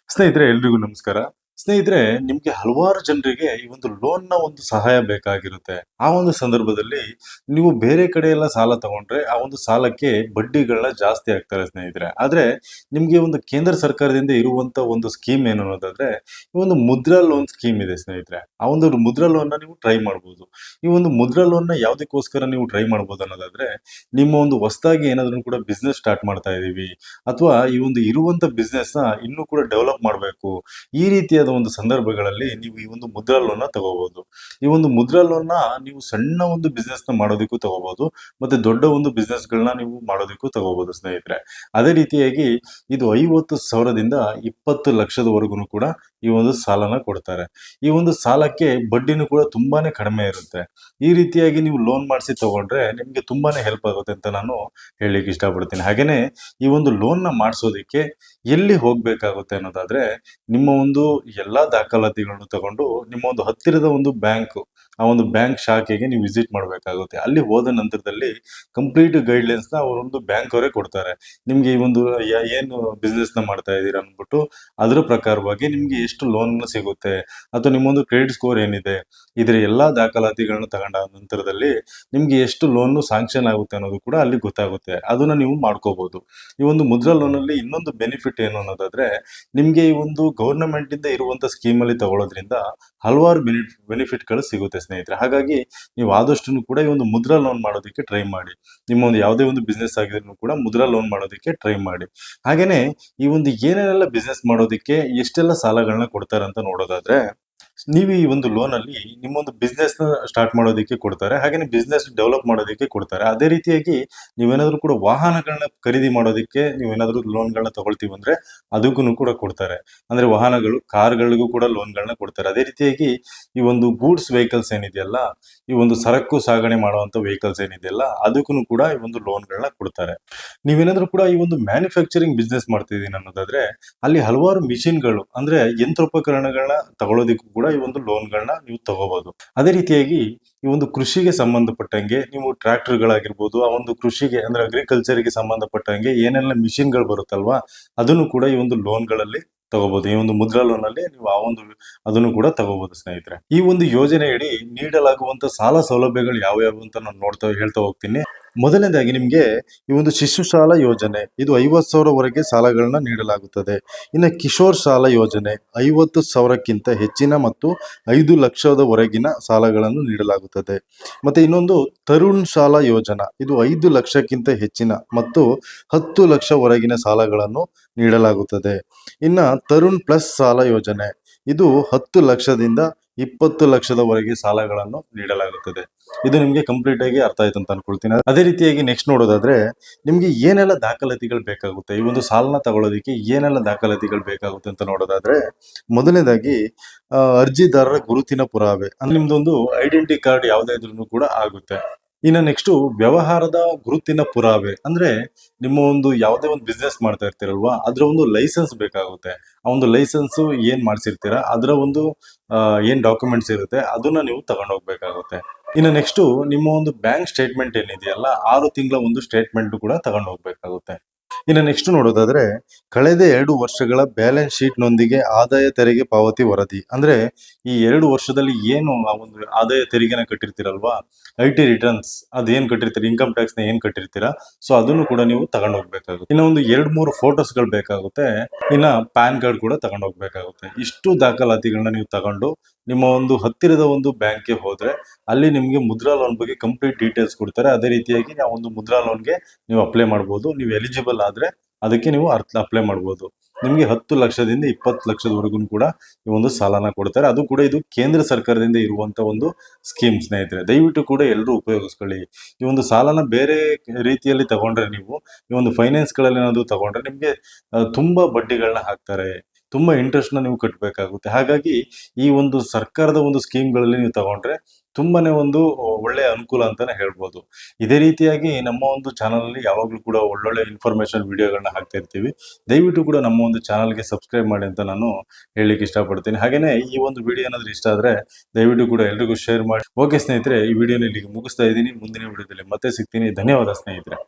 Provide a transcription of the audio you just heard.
ಸ್ನೇಹಿತರೆ ಎಲ್ರಿಗೂ ನಮಸ್ಕಾರ. ಸ್ನೇಹಿತರೆ, ನಿಮ್ಗೆ ಹಲವಾರು ಜನರಿಗೆ ಈ ಒಂದು ಲೋನ್‌ನ ಒಂದು ಸಹಾಯ ಬೇಕಾಗಿರುತ್ತೆ. ಆ ಒಂದು ಸಂದರ್ಭದಲ್ಲಿ ನೀವು ಬೇರೆ ಕಡೆ ಎಲ್ಲ ಸಾಲ ತಗೊಂಡ್ರೆ, ಆ ಒಂದು ಸಾಲಕ್ಕೆ ಬಡ್ಡಿಗಳನ್ನ ಜಾಸ್ತಿ ಹಾಕ್ತಾರೆ ಸ್ನೇಹಿತರೆ. ಆದ್ರೆ ನಿಮ್ಗೆ ಒಂದು ಕೇಂದ್ರ ಸರ್ಕಾರದಿಂದ ಇರುವಂತ ಒಂದು ಸ್ಕೀಮ್ ಏನು ಅನ್ನೋದಾದ್ರೆ, ಈ ಒಂದು ಮುದ್ರಾ ಲೋನ್ ಸ್ಕೀಮ್ ಇದೆ ಸ್ನೇಹಿತರೆ. ಆ ಒಂದು ಮುದ್ರಾ ಲೋನ್‌ನ ನೀವು ಟ್ರೈ ಮಾಡ್ಬೋದು. ಈ ಒಂದು ಮುದ್ರಾ ಲೋನ್‌ನ ಯಾವುದಕ್ಕೋಸ್ಕರ ನೀವು ಟ್ರೈ ಮಾಡ್ಬೋದು ಅನ್ನೋದಾದ್ರೆ, ನಿಮ್ಮ ಒಂದು ಹೊಸದಾಗಿ ಏನಾದ್ರೂ ಕೂಡ ಬಿಸ್ನೆಸ್ ಸ್ಟಾರ್ಟ್ ಮಾಡ್ತಾ ಇದೀವಿ, ಅಥವಾ ಈ ಒಂದು ಇರುವಂತ ಬಿಸ್ನೆಸ್‌ನ ಇನ್ನೂ ಕೂಡ ಡೆವಲಪ್ ಮಾಡಬೇಕು. ಈ ರೀತಿಯಾದ ಒಂದು ಸಂದರ್ಭಗಳಲ್ಲಿ ನೀವು ಈ ಒಂದು ಮುದ್ರಾ ಲೋನ್ನ ತಗೋಬಹುದು. ಈ ಒಂದು ಮುದ್ರಾ ಲೋನ್ನ ನೀವು ಸಣ್ಣ ಒಂದು ಬಿಸ್ನೆಸ್‌ನ ಮಾಡೋದಕ್ಕೂ ತಗೋಬಹುದು. ಮತ್ತೆ ದೊಡ್ಡ ಒಂದು ಬಿಸ್ನೆಸ್‌ಗಳನ್ನ ನೀವು ಮಾಡೋದಕ್ಕೂ ತಗೋಬಹುದು ಸ್ನೇಹಿತರೆ. ಅದೇ ರೀತಿಯಾಗಿ ಇದು 50,000 ದಿಂದ 20,00,000 ಕೂಡ ಈ ಒಂದು ಸಾಲನ ಕೊಡ್ತಾರೆ. ಈ ಒಂದು ಸಾಲಕ್ಕೆ ಬಡ್ಡಿನೂ ಕೂಡ ತುಂಬಾನೇ ಕಡಿಮೆ ಇರುತ್ತೆ. ಈ ರೀತಿಯಾಗಿ ನೀವು ಲೋನ್ ಮಾಡಿಸಿ ತಗೊಂಡ್ರೆ ನಿಮ್ಗೆ ತುಂಬಾನೇ ಹೆಲ್ಪ್ ಆಗುತ್ತೆ ಅಂತ ನಾನು ಹೇಳಲಿಕ್ಕೆ ಇಷ್ಟಪಡ್ತೀನಿ. ಹಾಗೇನೆ ಈ ಒಂದು ಲೋನ್ನ ಮಾಡಿಸೋದಕ್ಕೆ ಎಲ್ಲಿ ಹೋಗ್ಬೇಕಾಗುತ್ತೆ ಅನ್ನೋದಾದ್ರೆ, ನಿಮ್ಮ ಒಂದು ಎಲ್ಲಾ ದಾಖಲಾತಿಗಳನ್ನು ತಗೊಂಡು ನಿಮ್ಮ ಒಂದು ಹತ್ತಿರದ ಒಂದು ಬ್ಯಾಂಕ್, ಆ ಒಂದು ಬ್ಯಾಂಕ್ ಶಾಖೆಗೆ ನೀವು ವಿಸಿಟ್ ಮಾಡಬೇಕಾಗುತ್ತೆ. ಅಲ್ಲಿ ಹೋದ ನಂತರದಲ್ಲಿ ಕಂಪ್ಲೀಟ್ ಗೈಡ್ಲೈನ್ಸ್ ನ ಅವರೊಂದು ಬ್ಯಾಂಕ್ ಅವರೇ ಕೊಡ್ತಾರೆ. ನಿಮ್ಗೆ ಈ ಒಂದು ಏನು ಬಿಸ್ನೆಸ್ ನ ಮಾಡ್ತಾ ಇದ್ದೀರಾ ಅಂದ್ಬಿಟ್ಟು ಅದ್ರ ಪ್ರಕಾರವಾಗಿ ನಿಮ್ಗೆ ಎಷ್ಟು ಲೋನ್ ಸಿಗುತ್ತೆ, ಅಥವಾ ನಿಮ್ಮೊಂದು ಕ್ರೆಡಿಟ್ ಸ್ಕೋರ್ ಏನಿದೆ, ಇದರ ಎಲ್ಲಾ ದಾಖಲಾತಿಗಳನ್ನು ತಗೊಂಡ ನಂತರದಲ್ಲಿ ನಿಮ್ಗೆ ಎಷ್ಟು ಲೋನ್ ಸ್ಯಾಂಕ್ಷನ್ ಆಗುತ್ತೆ ಅನ್ನೋದು ಕೂಡ ಅಲ್ಲಿ ಗೊತ್ತಾಗುತ್ತೆ. ಅದನ್ನ ನೀವು ಮಾಡ್ಕೋಬಹುದು. ಈ ಒಂದು ಮುದ್ರಾ ಲೋನ್ ಅಲ್ಲಿ ಇನ್ನೊಂದು ಬೆನಿಫಿಟ್ ಏನು ಅನ್ನೋದಾದ್ರೆ, ನಿಮ್ಗೆ ಈ ಒಂದು ಗವರ್ನಮೆಂಟ್ ಇಂದ ಇರುವಂತ ಸ್ಕೀಮ್ ಅಲ್ಲಿ ತಗೊಳ್ಳೋದ್ರಿಂದ ಹಲವಾರು ಬೆನಿಫಿಟ್ಗಳು ಸಿಗುತ್ತೆ ಸ್ನೇಹಿತರೆ. ಹಾಗಾಗಿ ನೀವು ಆದಷ್ಟು ಕೂಡ ಈ ಒಂದು ಮುದ್ರಾ ಲೋನ್ ಮಾಡೋದಕ್ಕೆ ಟ್ರೈ ಮಾಡಿ. ನಿಮ್ಮ ಒಂದು ಯಾವುದೇ ಒಂದು ಬಿಸ್ನೆಸ್ ಆಗಿದ್ರು ಕೂಡ ಮುದ್ರಾ ಲೋನ್ ಮಾಡೋದಕ್ಕೆ ಟ್ರೈ ಮಾಡಿ. ಹಾಗೇನೆ ಈ ಒಂದು ಏನೇನೆಲ್ಲ ಬಿಸ್ನೆಸ್ ಮಾಡೋದಕ್ಕೆ ಎಷ್ಟೆಲ್ಲ ಸಾಲಗಳನ್ನ ಕೊಡ್ತಾರೆ ಅಂತ ನೋಡೋದಾದ್ರೆ, ನೀವು ಈ ಒಂದು ಲೋನ್ ಅಲ್ಲಿ ನಿಮ್ಮೊಂದು ಬಿಸ್ನೆಸ್ ನ ಸ್ಟಾರ್ಟ್ ಮಾಡೋದಕ್ಕೆ ಕೊಡ್ತಾರೆ. ಹಾಗೇನೆ ಬಿಸ್ನೆಸ್ ಡೆವಲಪ್ ಮಾಡೋದಕ್ಕೆ ಕೊಡ್ತಾರೆ. ಅದೇ ರೀತಿಯಾಗಿ ನೀವೇನಾದ್ರೂ ಕೂಡ ವಾಹನಗಳನ್ನ ಖರೀದಿ ಮಾಡೋದಕ್ಕೆ ನೀವೇನಾದ್ರೂ ಲೋನ್ಗಳನ್ನ ತಗೊಳ್ತೀವಿ ಅಂದ್ರೆ ಅದಕ್ಕೂ ಕೂಡ ಕೊಡ್ತಾರೆ. ಅಂದ್ರೆ ವಾಹನಗಳು, ಕಾರ್ಗಳಿಗೂ ಕೂಡ ಲೋನ್ಗಳನ್ನ ಕೊಡ್ತಾರೆ. ಅದೇ ರೀತಿಯಾಗಿ ಈ ಒಂದು ಗೂಡ್ಸ್ ವೆಹಿಕಲ್ಸ್ ಏನಿದೆಯಲ್ಲ, ಈ ಒಂದು ಸರಕು ಸಾಗಣೆ ಮಾಡುವಂತ ವೆಹಿಕಲ್ಸ್ ಏನಿದೆಯಲ್ಲ, ಅದಕ್ಕೂ ಕೂಡ ಈ ಒಂದು ಲೋನ್ಗಳನ್ನ ಕೊಡ್ತಾರೆ. ನೀವೇನಾದ್ರೂ ಕೂಡ ಈ ಒಂದು ಮ್ಯಾನುಫ್ಯಾಕ್ಚರಿಂಗ್ ಬಿಸ್ನೆಸ್ ಮಾಡ್ತಿದ್ದೀನಿ ಅನ್ನೋದಾದ್ರೆ, ಅಲ್ಲಿ ಹಲವಾರು ಮಿಷಿನ್ಗಳು ಅಂದ್ರೆ ಯಂತ್ರೋಪಕರಣಗಳನ್ನ ತಗೊಳ್ಳೋದಕ್ಕೂ ಕೂಡ ಈ ಒಂದು ಲೋನ್ಗಳನ್ನ ನೀವು ತಗೋಬಹುದು. ಅದೇ ರೀತಿಯಾಗಿ ಈ ಒಂದು ಕೃಷಿಗೆ ಸಂಬಂಧಪಟ್ಟಂಗೆ ನೀವು ಟ್ರ್ಯಾಕ್ಟರ್ಗಳಾಗಿರ್ಬೋದು, ಆ ಒಂದು ಕೃಷಿಗೆ ಅಂದ್ರೆ ಅಗ್ರಿಕಲ್ಚರ್ಗೆ ಸಂಬಂಧಪಟ್ಟಂಗೆ ಏನೆಲ್ಲ ಮಿಷಿನ್ಗಳು ಬರುತ್ತಲ್ವಾ, ಅದನ್ನು ಕೂಡ ಈ ಒಂದು ಲೋನ್ಗಳಲ್ಲಿ ತಗೋಬಹುದು. ಈ ಒಂದು ಮುದ್ರಾ ಲೋನ್ ಅಲ್ಲಿ ನೀವು ಆ ಒಂದು ಅದನ್ನು ಕೂಡ ತಗೋಬಹುದು ಸ್ನೇಹಿತರೆ. ಈ ಒಂದು ಯೋಜನೆಯಡಿ ನೀಡಲಾಗುವಂತ ಸಾಲ ಸೌಲಭ್ಯಗಳು ಯಾವ್ಯಾವು ಅಂತ ನಾನು ಹೇಳ್ತಾ ಹೋಗ್ತೀನಿ. ಮೊದಲನೇದಾಗಿ ನಿಮ್ಗೆ ಈ ಒಂದು ಶಿಶು ಸಾಲ ಯೋಜನೆ, ಇದು 50,000 ಸಾಲಗಳನ್ನ ನೀಡಲಾಗುತ್ತದೆ. ಇನ್ನು ಕಿಶೋರ್ ಸಾಲ ಯೋಜನೆ 50,000ಕ್ಕಿಂತ ಹೆಚ್ಚಿನ ಮತ್ತು 5 ಲಕ್ಷದವರೆಗಿನ ಸಾಲಗಳನ್ನು ನೀಡಲಾಗುತ್ತದೆ. ಮತ್ತೆ ಇನ್ನೊಂದು ತರುಣ್ ಸಾಲ ಯೋಜನಾ, ಇದು 5 ಲಕ್ಷಕ್ಕಿಂತ ಹೆಚ್ಚಿನ ಮತ್ತು 10 ಲಕ್ಷವರೆಗಿನ ಸಾಲಗಳನ್ನು ನೀಡಲಾಗುತ್ತದೆ. ಇನ್ನ ತರುಣ್ ಪ್ಲಸ್ ಸಾಲ ಯೋಜನೆ, ಇದು 10 ಲಕ್ಷದಿಂದ 20 ಲಕ್ಷದವರೆಗೆ ಸಾಲಗಳನ್ನು ನೀಡಲಾಗುತ್ತದೆ. ಇದು ನಿಮ್ಗೆ ಕಂಪ್ಲೀಟ್ ಆಗಿ ಅರ್ಥ ಆಯ್ತು ಅಂತ ಅನ್ಕೊಳ್ತೀನಿ. ಅದೇ ರೀತಿಯಾಗಿ ನೆಕ್ಸ್ಟ್ ನೋಡೋದಾದ್ರೆ, ನಿಮ್ಗೆ ಏನೆಲ್ಲ ದಾಖಲಾತಿಗಳು ಬೇಕಾಗುತ್ತೆ, ಈ ಒಂದು ಸಾಲನ ತಗೊಳ್ಳೋದಕ್ಕೆ ಏನೆಲ್ಲ ದಾಖಲಾತಿಗಳು ಬೇಕಾಗುತ್ತೆ ಅಂತ ನೋಡೋದಾದ್ರೆ, ಮೊದಲನೇದಾಗಿ ಅರ್ಜಿದಾರರ ಗುರುತಿನ ಪುರಾವೆ ಅಂದ್ರೆ ನಿಮ್ದೊಂದು ಐಡೆಂಟಿ ಕಾರ್ಡ್ ಯಾವುದೇ ಇದ್ರೂ ಕೂಡ ಆಗುತ್ತೆ. ಇನ್ನು ನೆಕ್ಸ್ಟ್ ವ್ಯವಹಾರದ ಗುರುತಿನ ಪುರಾವೆ ಅಂದ್ರೆ ನಿಮ್ಮ ಒಂದು ಯಾವುದೇ ಒಂದು ಬಿಸ್ನೆಸ್ ಮಾಡ್ತಾ ಇರ್ತೀರಲ್ವಾ, ಅದ್ರ ಒಂದು ಲೈಸೆನ್ಸ್ ಬೇಕಾಗುತ್ತೆ. ಆ ಒಂದು ಲೈಸೆನ್ಸ್ ಏನ್ ಮಾಡ್ಸಿರ್ತೀರಾ ಅದರ ಒಂದು ಏನ್ ಡಾಕ್ಯುಮೆಂಟ್ಸ್ ಇರುತ್ತೆ ಅದನ್ನ ನೀವು ತಗೊಂಡು ಹೋಗ್ಬೇಕಾಗುತ್ತೆ. ಇನ್ನು ನೆಕ್ಸ್ಟ್ ನಿಮ್ಮ ಒಂದು ಬ್ಯಾಂಕ್ ಸ್ಟೇಟ್ಮೆಂಟ್ ಏನಿದೆಯಲ್ಲ, 6 ತಿಂಗಳ ಒಂದು ಸ್ಟೇಟ್ಮೆಂಟ್ ಕೂಡ ತಗೊಂಡು ಹೋಗ್ಬೇಕಾಗುತ್ತೆ. ಇನ್ನು ನೆಕ್ಸ್ಟ್ ನೋಡೋದಾದ್ರೆ, ಕಳೆದ 2 ವರ್ಷಗಳ ಬ್ಯಾಲೆನ್ಸ್ ಶೀಟ್ ನೊಂದಿಗೆ ಆದಾಯ ತೆರಿಗೆ ಪಾವತಿ ವರದಿ ಅಂದ್ರೆ ಈ 2 ವರ್ಷದಲ್ಲಿ ಏನು ಆ ಒಂದು ಆದಾಯ ತೆರಿಗೆನ ಕಟ್ಟಿರ್ತೀರಲ್ವಾ, IT ರಿಟರ್ನ್ಸ್ ಅದೇನ್ ಕಟ್ಟಿರ್ತೀರಿ, ಇನ್ಕಮ್ ಟ್ಯಾಕ್ಸ್ ನ ಏನ್ ಕಟ್ಟಿರ್ತೀರಾ, ಸೊ ಅದನ್ನು ಕೂಡ ನೀವು ತಗೊಂಡು ಹೋಗ್ಬೇಕಾಗುತ್ತೆ. ಇನ್ನ ಒಂದು 2-3 ಫೋಟೋಸ್ಗಳು ಬೇಕಾಗುತ್ತೆ. ಇನ್ನ ಪ್ಯಾನ್ ಕಾರ್ಡ್ ಕೂಡ ತಗೊಂಡು ಹೋಗ್ಬೇಕಾಗುತ್ತೆ. ಇಷ್ಟು ದಾಖಲಾತಿಗಳನ್ನ ನೀವು ತಗೊಂಡು ನಿಮ್ಮ ಒಂದು ಹತ್ತಿರದ ಒಂದು ಬ್ಯಾಂಕ್ಗೆ ಹೋದ್ರೆ ಅಲ್ಲಿ ನಿಮ್ಗೆ ಮುದ್ರಾ ಲೋನ್ ಬಗ್ಗೆ ಕಂಪ್ಲೀಟ್ ಡೀಟೇಲ್ಸ್ ಕೊಡ್ತಾರೆ. ಅದೇ ರೀತಿಯಾಗಿ ನಾವು ಒಂದು ಮುದ್ರಾ ಲೋನ್ಗೆ ನೀವು ಅಪ್ಲೈ ಮಾಡ್ಬೋದು. ನೀವು ಎಲಿಜಿಬಲ್ ಆದ್ರೆ ಅದಕ್ಕೆ ನೀವು ಅಪ್ಲೈ ಮಾಡ್ಬೋದು. ನಿಮ್ಗೆ 10 ಲಕ್ಷದಿಂದ 20 ಲಕ್ಷದವರೆಗೂ ಕೂಡ ಈ ಒಂದು ಸಾಲನ ಕೊಡ್ತಾರೆ. ಅದು ಕೂಡ ಇದು ಕೇಂದ್ರ ಸರ್ಕಾರದಿಂದ ಇರುವಂತ ಒಂದು ಸ್ಕೀಮ್ ಸ್ನೇಹಿತರೆ. ದಯವಿಟ್ಟು ಕೂಡ ಎಲ್ಲರೂ ಉಪಯೋಗಿಸ್ಕೊಳ್ಳಿ. ಈ ಒಂದು ಸಾಲನ ಬೇರೆ ರೀತಿಯಲ್ಲಿ ತಗೊಂಡ್ರೆ, ನೀವು ಈ ಒಂದು ಫೈನಾನ್ಸ್ ಗಳಲ್ಲಿ ಏನಾದ್ರು ತಗೊಂಡ್ರೆ ನಿಮ್ಗೆ ತುಂಬಾ ಬಡ್ಡಿಗಳನ್ನ ಹಾಕ್ತಾರೆ, ತುಂಬಾ ಇಂಟ್ರೆಸ್ಟ್ ನ ನೀವು ಕಟ್ಟಬೇಕಾಗುತ್ತೆ. ಹಾಗಾಗಿ ಈ ಒಂದು ಸರ್ಕಾರದ ಒಂದು ಸ್ಕೀಮ್ಗಳಲ್ಲಿ ನೀವು ತಗೊಂಡ್ರೆ ತುಂಬಾನೇ ಒಂದು ಒಳ್ಳೆಯ ಅನುಕೂಲ ಅಂತಾನೆ ಹೇಳ್ಬೋದು. ಇದೇ ರೀತಿಯಾಗಿ ನಮ್ಮ ಒಂದು ಚಾನಲ್ ಅಲ್ಲಿ ಯಾವಾಗ್ಲೂ ಕೂಡ ಒಳ್ಳೊಳ್ಳೆ ಇನ್ಫಾರ್ಮೇಶನ್ ವಿಡಿಯೋಗಳನ್ನ ಹಾಕ್ತಾ ಇರ್ತೀವಿ. ದಯವಿಟ್ಟು ಕೂಡ ನಮ್ಮ ಒಂದು ಚಾನಲ್ಗೆ ಸಬ್ಸ್ಕ್ರೈಬ್ ಮಾಡಿ ಅಂತ ನಾನು ಹೇಳಲಿಕ್ಕೆ ಇಷ್ಟಪಡ್ತೀನಿ. ಹಾಗೇನೆ ಈ ಒಂದು ವಿಡಿಯೋ ಏನಾದ್ರು ಇಷ್ಟ ಆದ್ರೆ ದಯವಿಟ್ಟು ಕೂಡ ಎಲ್ರಿಗೂ ಶೇರ್ ಮಾಡಿ. ಓಕೆ ಸ್ನೇಹಿತರೆ, ಈ ವಿಡಿಯೋನ ಇಲ್ಲಿಗೆ ಮುಗಿಸ್ತಾ ಇದ್ದೀನಿ. ಮುಂದಿನ ವಿಡಿಯೋದಲ್ಲಿ ಮತ್ತೆ ಸಿಗ್ತೀನಿ. ಧನ್ಯವಾದ ಸ್ನೇಹಿತರೆ.